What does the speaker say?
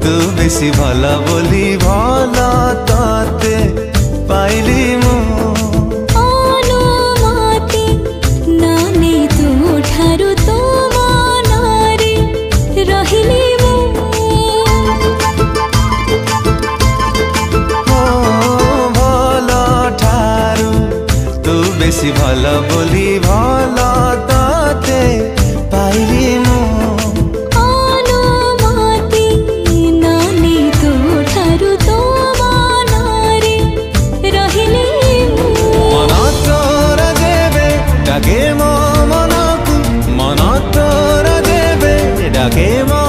तू बेसी भला बोली भला ताते पाइली मु अनुमति नानी तू ठारू तो मनारे रहिली मु भला ठारू तू बेसी भला बोली भला ताते पाइली मु डाके मो